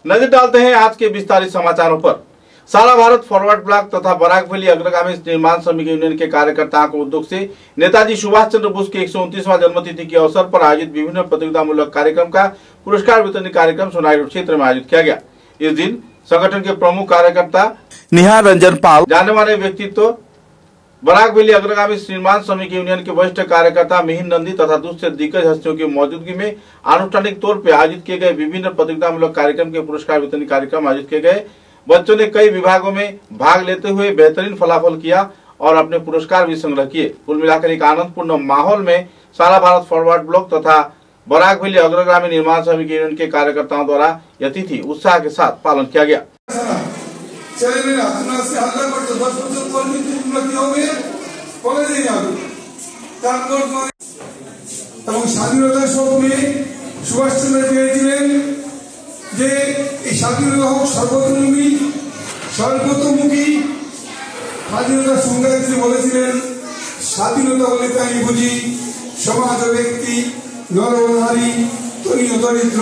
नजर डालते हैं आज के विस्तारित समाचारों पर। सारा भारत फॉरवर्ड ब्लॉक तथा बराक वैली अग्रगामी निर्माण श्रमिक यूनियन के कार्यकर्ताओं को उद्योग से नेताजी सुभाष चंद्र बोस के 129वां जन्मतिथि के अवसर पर आयोजित विभिन्न प्रतियोगितामूलक कार्यक्रम का पुरस्कार वितरण कार्यक्रम सोनाई रोड क्षेत्र में आयोजित किया गया। इस दिन संगठन के प्रमुख कार्यकर्ता निहार रंजन पाल, जाने माने व्यक्तित्व बराक वैली अग्रगामी निर्माण श्रमिक यूनियन के वरिष्ठ कार्यकर्ता मिहिर नंदी तथा दूसरे दिग्गज हस्तियों की मौजूदगी में आनुष्ठानिक तौर पर आयोजित किए गए विभिन्न प्रतियोगितामूलक कार्यक्रम के पुरस्कार वितरण कार्यक्रम आयोजित किए गए। बच्चों ने कई विभागों में भाग लेते हुए बेहतरीन फलाफल किया और अपने पुरस्कार भी संग्रह किए। कुल मिलाकर एक आनंदपूर्ण माहौल में सारा भारत फॉरवर्ड ब्लॉक तथा बराक वैली अग्रगामी निर्माण श्रमिक यूनियन के कार्यकर्ताओं द्वारा यह तिथि उत्साह के साथ पालन किया गया। স্বাধীনতা স্বপ্নে সুভাষচন্দ্র চেয়েছিলেন যে এই স্বাধীনতা হোক সর্বতোমুখী স্বাধীনতার সংজ্ঞা তিনি বলেছিলেন, স্বাধীনতা বলে তাই বুঝি সমাজ ও ব্যক্তি নর ও নারী ধনী ও দরিদ্র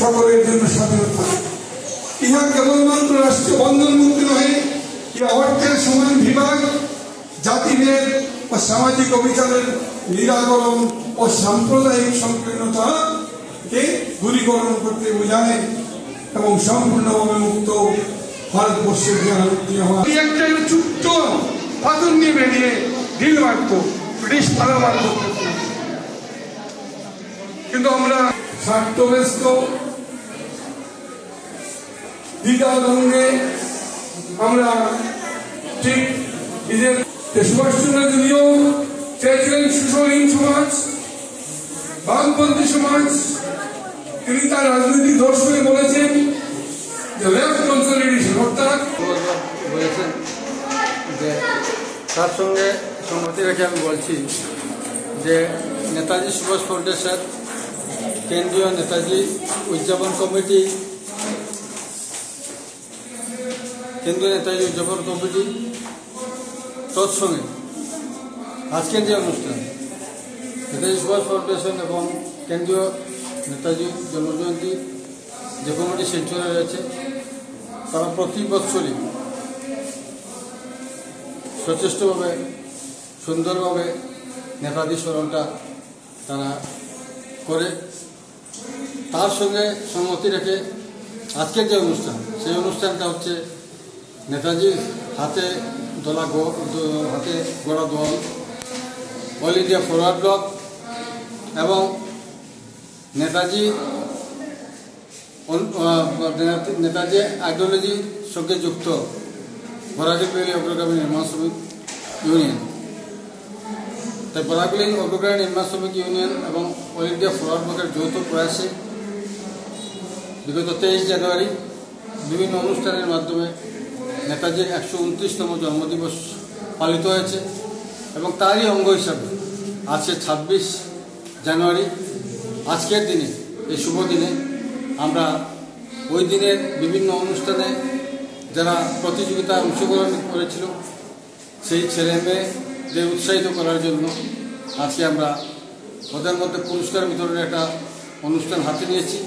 সকলের জন্য স্বাধীনতা। ইহা কেবলমাত্র রাষ্ট্রীয় বন্ধন মুক্তি নহে, ইহা অর্থের সমান বিভাগ, জাতিভেদ ও সামাজিক অবিচারের নিরাকরণ ও সাম্প্রদায়িক সংকীর্ণতাকে দূরীকরণ করতে বোঝায় এবং সম্পূর্ণভাবে মুক্ত ভারতবর্ষের একটা চুপ্ত পাথর নিয়ে বেরিয়ে ঢিল মারত ব্রিটিশ তারা মারত, কিন্তু আমরা স্বার্থব্যস্ত দ্বিধাদ্বন্দ্বে আমরা ঠিক নিজের সুভাষচন্দ্র যদিও চেয়েছিলেন সুশীল সমাজ, বামপন্থী সমাজ, তিনি তার রাজনৈতিক দর্শনে বলেছেন যে লেফট কনসলিডেশন অর্থাৎ বলেছেন যে তার সঙ্গে সম্মতি রেখে আমি বলছি যে নেতাজি সুভাষ ফাউন্ডেশন, কেন্দ্রীয় নেতাজি উদযাপন কমিটি, তৎসঙ্গে আজকের যে অনুষ্ঠান নেতাজি সুভাষ ফাউন্ডেশন এবং কেন্দ্রীয় নেতাজি জন্মজয়ন্তী যে কমিটি শিলচরে রয়েছে, তারা প্রতি বছরই সচেষ্টভাবে সুন্দরভাবে নেতাজি স্মরণটা তারা করে। তার সঙ্গে সম্মতি রেখে আজকের যে অনুষ্ঠান, সেই অনুষ্ঠানটা হচ্ছে নেতাজির হাতে গড়া দল অল ইন্ডিয়া ফরওয়ার্ড ব্লক এবং নেতাজি আইডিওলজির সঙ্গে যুক্ত বরাক ভ্যালি অগ্রগামী নির্মাণ শ্রমিক ইউনিয়ন। তাই বরাক ভ্যালি অগ্রগামী নির্মাণ শ্রমিক ইউনিয়ন এবং অল ইন্ডিয়া ফরওয়ার্ড ব্লকের যৌথ প্রয়াসে বিগত 23 জানুয়ারি বিভিন্ন অনুষ্ঠানের মাধ্যমে নেতাজির 129তম জন্মদিবস পালিত হয়েছে এবং তারই অঙ্গ হিসাবে আজকে 26 জানুয়ারি, আজকের দিনে, এই শুভ দিনে আমরা ওই দিনের বিভিন্ন অনুষ্ঠানে যারা প্রতিযোগিতায় অংশগ্রহণ করেছিল সেই ছেলে মেয়েদের উৎসাহিত করার জন্য আজকে আমরা ওদের মধ্যে পুরস্কার বিতরণের একটা অনুষ্ঠান হাতে নিয়েছি।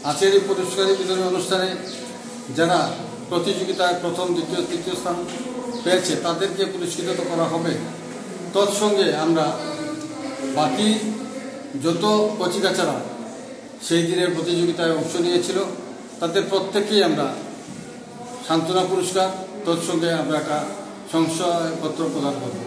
আজকের এই পুরস্কার বিতরণ অনুষ্ঠানে যারা প্রতিযোগিতায় প্রথম, দ্বিতীয়, তৃতীয় স্থান পেয়েছে তাদেরকে পুরস্কৃত করা হবে। তৎসঙ্গে আমরা বাকি যত কচিকাচারা সেই দিনের প্রতিযোগিতায় অংশ নিয়েছিল তাদের প্রত্যেকেই আমরা সান্ত্বনা পুরস্কার, তৎসঙ্গে আমরা একটা শংসাপত্র প্রদান করব।